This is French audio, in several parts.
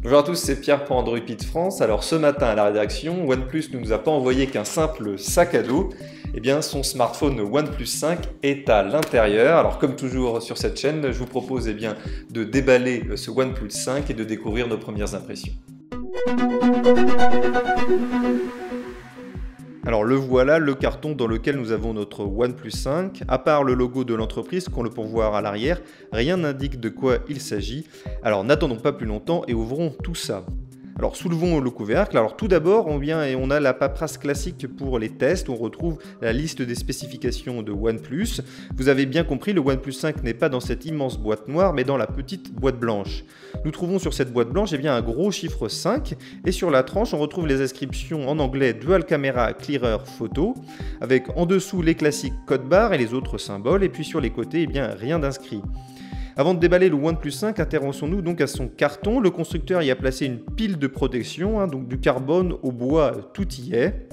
Bonjour à tous, c'est Pierre pour Android Pit France. Alors ce matin à la rédaction, OnePlus ne nous a pas envoyé qu'un simple sac à dos. Eh bien son smartphone OnePlus 5 est à l'intérieur. Alors comme toujours sur cette chaîne, je vous propose de déballer ce OnePlus 5 et de découvrir nos premières impressions. Alors le voilà, le carton dans lequel nous avons notre OnePlus 5. À part le logo de l'entreprise qu'on le peut voir à l'arrière, rien n'indique de quoi il s'agit. Alors n'attendons pas plus longtemps et ouvrons tout ça. Alors soulevons le couvercle. Alors tout d'abord, on a la paperasse classique pour les tests. On retrouve la liste des spécifications de OnePlus. Vous avez bien compris, le OnePlus 5 n'est pas dans cette immense boîte noire, mais dans la petite boîte blanche. Nous trouvons sur cette boîte blanche un gros chiffre 5, et sur la tranche, on retrouve les inscriptions en anglais Dual Camera Clearer Photo, avec en dessous les classiques code barres et les autres symboles, et puis sur les côtés, rien d'inscrit. Avant de déballer le OnePlus 5, intéressons-nous donc à son carton. Le constructeur y a placé une pile de protection, donc du carbone au bois, tout y est.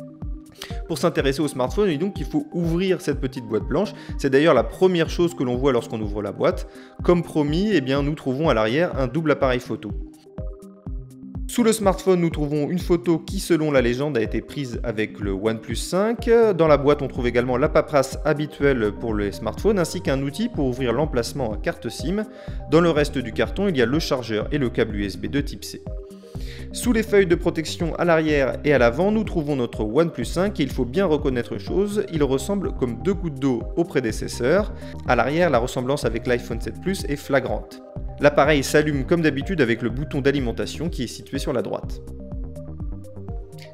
Pour s'intéresser au smartphone, il faut ouvrir cette petite boîte blanche. C'est d'ailleurs la première chose que l'on voit lorsqu'on ouvre la boîte. Comme promis, nous trouvons à l'arrière un double appareil photo. Sous le smartphone, nous trouvons une photo qui, selon la légende, a été prise avec le OnePlus 5. Dans la boîte, on trouve également la paperasse habituelle pour les smartphones, ainsi qu'un outil pour ouvrir l'emplacement à carte SIM. Dans le reste du carton, il y a le chargeur et le câble USB de type C. Sous les feuilles de protection à l'arrière et à l'avant, nous trouvons notre OnePlus 5 et il faut bien reconnaître une chose, il ressemble comme deux gouttes d'eau au prédécesseur. À l'arrière, la ressemblance avec l'iPhone 7 Plus est flagrante. L'appareil s'allume comme d'habitude avec le bouton d'alimentation qui est situé sur la droite.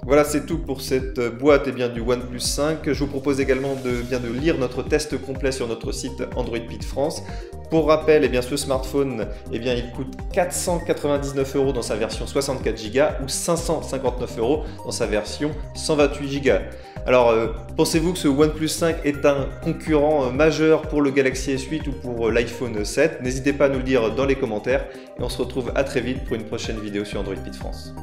Voilà, c'est tout pour cette boîte du OnePlus 5. Je vous propose également de lire notre test complet sur notre site Android Pit France. Pour rappel, ce smartphone il coûte 499 € dans sa version 64 Go ou 559 € dans sa version 128 Go. Alors, pensez-vous que ce OnePlus 5 est un concurrent majeur pour le Galaxy S8 ou pour l'iPhone 7? N'hésitez pas à nous le dire dans les commentaires et on se retrouve à très vite pour une prochaine vidéo sur Android Pit France.